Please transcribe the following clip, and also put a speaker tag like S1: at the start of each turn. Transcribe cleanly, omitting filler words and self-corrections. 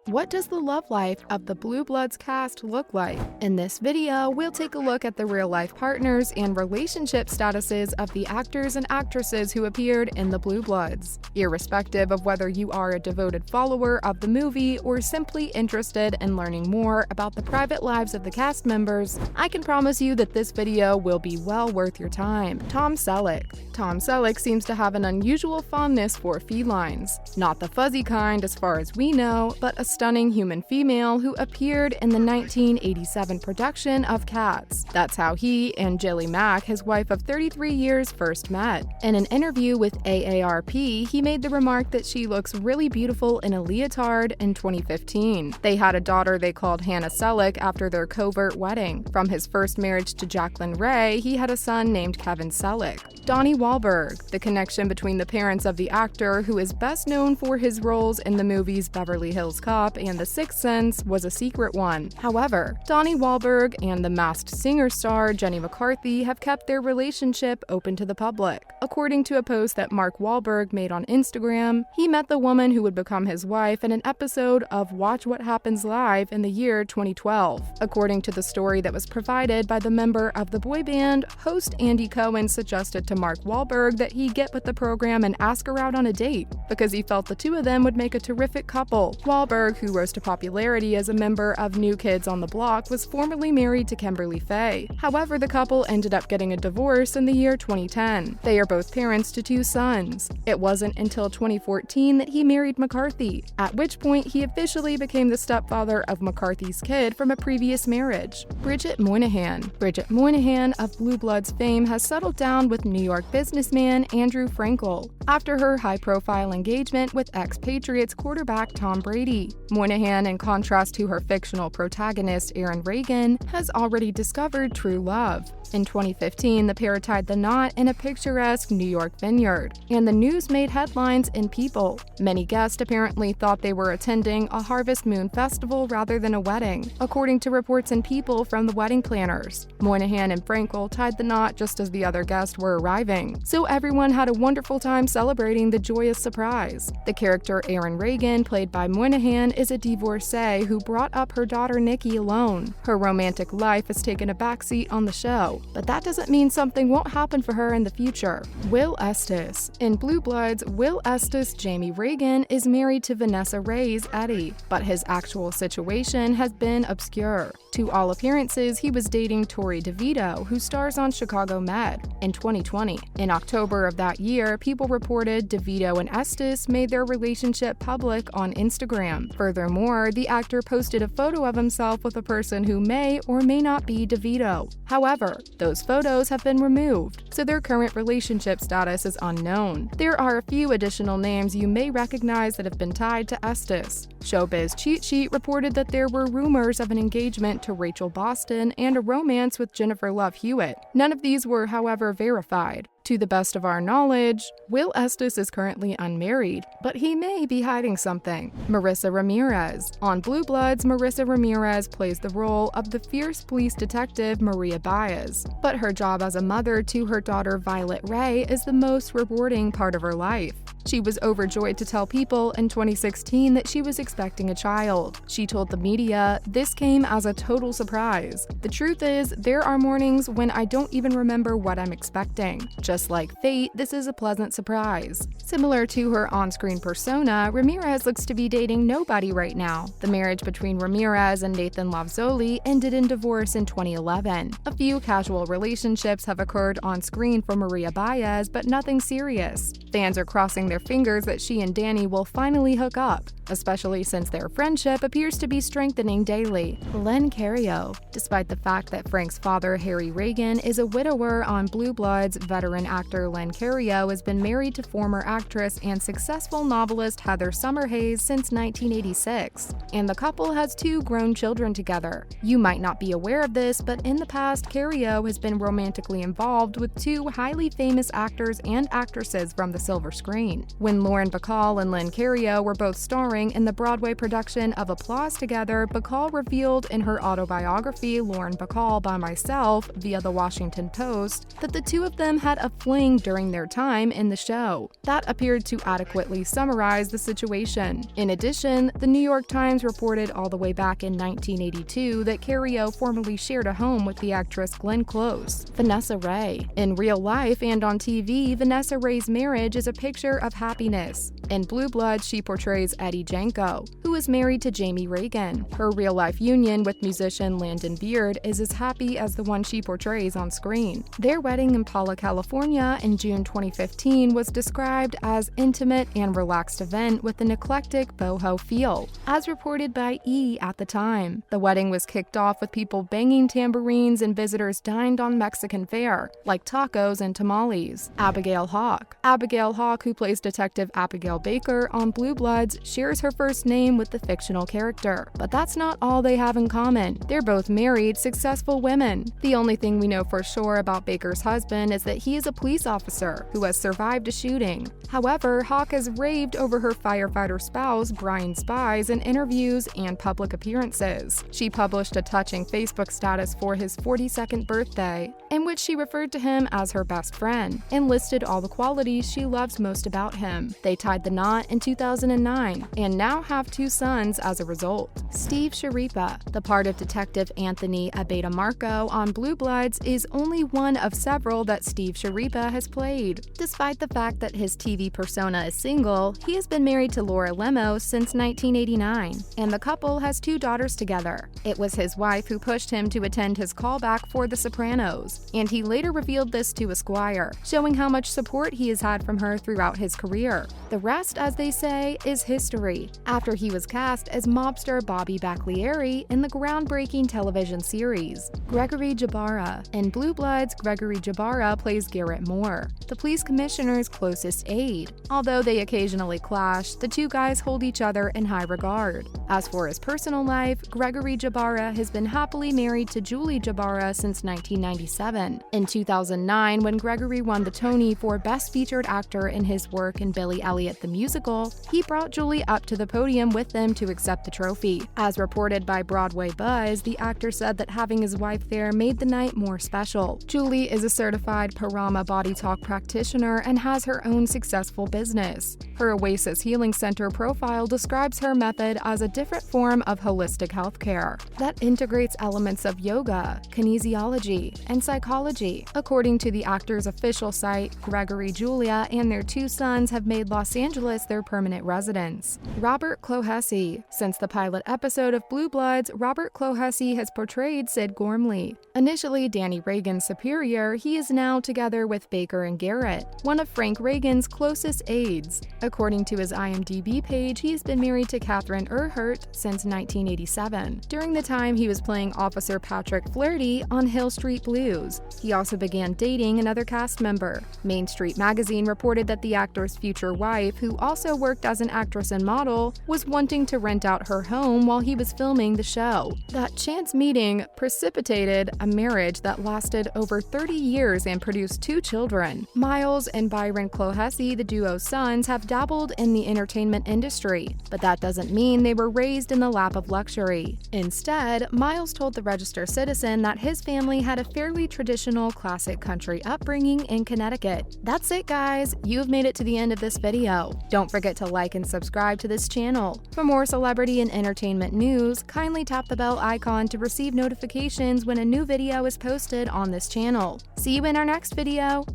S1: What does the love life of the Blue Bloods cast look like? In this video, we'll take a look at the real-life partners and relationship statuses of the actors and actresses who appeared in the Blue Bloods. Irrespective of whether you are a devoted follower of the movie or simply interested in learning more about the private lives of the cast members, I can promise you that this video will be well worth your time. Tom Selleck. Tom Selleck seems to have an unusual fondness for felines. Not the fuzzy kind as far as we know, but a stunning human female who appeared in the 1987 production of Cats. That's how he and Jilly Mack, his wife of 33 years, first met. In an interview with AARP, he made the remark that she looks really beautiful in a leotard in 2015. They had a daughter they called Hannah Selleck after their covert wedding. From his first marriage to Jacqueline Ray, he had a son named Kevin Selleck. Donnie Wahlberg. The connection between the parents of the actor, who is best known for his roles in the movies Beverly Hills Cop and The Sixth Sense, was a secret one. However, Donnie Wahlberg and the Masked Singer star Jenny McCarthy have kept their relationship open to the public. According to a post that Mark Wahlberg made on Instagram, he met the woman who would become his wife in an episode of Watch What Happens Live in the year 2012. According to the story that was provided by the member of the boy band, host Andy Cohen suggested to Mark Wahlberg that he get with the program and ask her out on a date, because he felt the two of them would make a terrific couple. Wahlberg, who rose to popularity as a member of New Kids on the Block, was formerly married to Kimberly Faye. However, the couple ended up getting a divorce in the year 2010. They are both parents to two sons. It wasn't until 2014 that he married McCarthy, at which point he officially became the stepfather of McCarthy's kid from a previous marriage. Bridget Moynihan. Bridget Moynihan of Blue Bloods fame has settled down with New York businessman Andrew Frankel after her high-profile engagement with ex-Patriots quarterback Tom Brady. Moynihan, in contrast to her fictional protagonist Aaron Reagan, has already discovered true love. In 2015, the pair tied the knot in a picturesque New York vineyard, and the news made headlines in People. Many guests apparently thought they were attending a Harvest Moon festival rather than a wedding, according to reports in People from the wedding planners. Moynihan and Frankel tied the knot just as the other guests were arriving, so everyone had a wonderful time celebrating the joyous surprise. The character Aaron Reagan, played by Moynihan, is a divorcee who brought up her daughter Nikki alone. Her romantic life has taken a backseat on the show, but that doesn't mean something won't happen for her in the future. Will Estes. In Blue Bloods, Will Estes, Jamie Reagan, is married to Vanessa Ray's Eddie, but his actual situation has been obscure. To all appearances, he was dating Tori DeVito, who stars on Chicago Med, in 2020. In October of that year, People reported DeVito and Estes made their relationship public on Instagram. Furthermore, the actor posted a photo of himself with a person who may or may not be DeVito. However, those photos have been removed, so their current relationship status is unknown. There are a few additional names you may recognize that have been tied to Estes. Showbiz Cheat Sheet reported that there were rumors of an engagement to Rachel Boston and a romance with Jennifer Love Hewitt. None of these were, however, verified. To the best of our knowledge, Will Estes is currently unmarried, but he may be hiding something. Marissa Ramirez. On Blue Bloods, Marissa Ramirez plays the role of the fierce police detective Maria Baez, but her job as a mother to her daughter Violet Ray is the most rewarding part of her life. She was overjoyed to tell People in 2016 that she was expecting a child. She told the media, "This came as a total surprise. The truth is, there are mornings when I don't even remember what I'm expecting. Just like fate, this is a pleasant surprise." Similar to her on-screen persona, Ramirez looks to be dating nobody right now. The marriage between Ramirez and Nathan Lavzoli ended in divorce in 2011. A few casual relationships have occurred on screen for Maria Baez, but nothing serious. Fans are crossing their fingers that she and Danny will finally hook up, especially since their friendship appears to be strengthening daily. Len Cariou. Despite the fact that Frank's father, Harry Reagan, is a widower on Blue Bloods, veteran actor Len Cariou has been married to former actress and successful novelist Heather Summerhays since 1986, and the couple has two grown children together. You might not be aware of this, but in the past, Cariou has been romantically involved with two highly famous actors and actresses from the silver screen. 2009. When Lauren Bacall and Lynn Carriot were both starring in the Broadway production of Applause together, Bacall revealed in her autobiography, Lauren Bacall by Myself, via the Washington Post, that the two of them had a fling during their time in the show. That appeared to adequately summarize the situation. In addition, the New York Times reported all the way back in 1982 that Carriot formerly shared a home with the actress Glenn Close. Vanessa Ray. In real life and on TV, Vanessa Ray's marriage is a picture of happiness. In Blue Bloods, she portrays Eddie Janko, who is married to Jamie Reagan. Her real-life union with musician Landon Beard is as happy as the one she portrays on screen. Their wedding in Paula, California in June 2015 was described as intimate and relaxed event with an eclectic boho feel, as reported by E! At the time. The wedding was kicked off with people banging tambourines and visitors dined on Mexican fare, like tacos and tamales. Abigail Hawke. Abigail Hawke, who plays Detective Abigail Baker on Blue Bloods, shares her first name with the fictional character. But that's not all they have in common. They're both married, successful women. The only thing we know for sure about Baker's husband is that he is a police officer who has survived a shooting. However, Hawke has raved over her firefighter spouse, Brian Spies, in interviews and public appearances. She published a touching Facebook status for his 42nd birthday, in which she referred to him as her best friend and listed all the qualities she loves most about him. They tied the knot in 2009 and now have 2 sons as a result. Steve Schirripa. The part of Detective Anthony Abeta Marco on Blue Bloods is only one of several that Steve Schirripa has played. Despite the fact that his TV persona is single, he has been married to Laura Lemos since 1989, and the couple has 2 daughters together. It was his wife who pushed him to attend his callback for The Sopranos, and he later revealed this to Esquire, showing how much support he has had from her throughout his career. The rest, as they say, is history, after he was cast as mobster Bobby Baglieri in the groundbreaking television series. Gregory Jabara. In Blue Bloods, Gregory Jabara plays Garrett Moore, the police commissioner's closest aide. Although they occasionally clash, the 2 guys hold each other in high regard. As for his personal life, Gregory Jabara has been happily married to Julie Jabara since 1997. In 2009, when Gregory won the Tony for Best Featured Actor in his work in Billy Elliot the Musical, he brought Julie up to the podium with them to accept the trophy. As reported by Broadway Buzz, the actor said that having his wife there made the night more special. Julie is a certified Parama Body Talk practitioner and has her own successful business. Her Oasis Healing Center profile describes her method as a different form of holistic healthcare that integrates elements of yoga, kinesiology, and psychology. According to the actor's official site, Gregory, Julia, and their 2 sons have made Los Angeles their permanent residence. Robert Clohessy. Since the pilot episode of Blue Bloods, Robert Clohessy has portrayed Sid Gormley. Initially Danny Reagan's superior, he is now together with Baker and Garrett, one of Frank Reagan's closest aides. According to his IMDb page, he has been married to Catherine Earhart since 1987. During the time he was playing Officer Patrick Flaherty on Hill Street Blues. He also began dating another cast member. Main Street Magazine reported that the actor's future wife, who also worked as an actress and model, was wanting to rent out her home while he was filming the show. That chance meeting precipitated a marriage that lasted over 30 years and produced 2 children. Miles and Byron Clohessy, the duo's sons, have dabbled in the entertainment industry, but that doesn't mean they were raised in the lap of luxury. Instead, Miles told the Register Citizen that his family had a fairly traditional classic country upbringing in Connecticut. That's it, guys. You've made it to the end of this video. Don't forget to like and subscribe to this channel. For more celebrity and entertainment news, kindly tap the bell icon to receive notifications when a new video is posted on this channel. See you in our next video.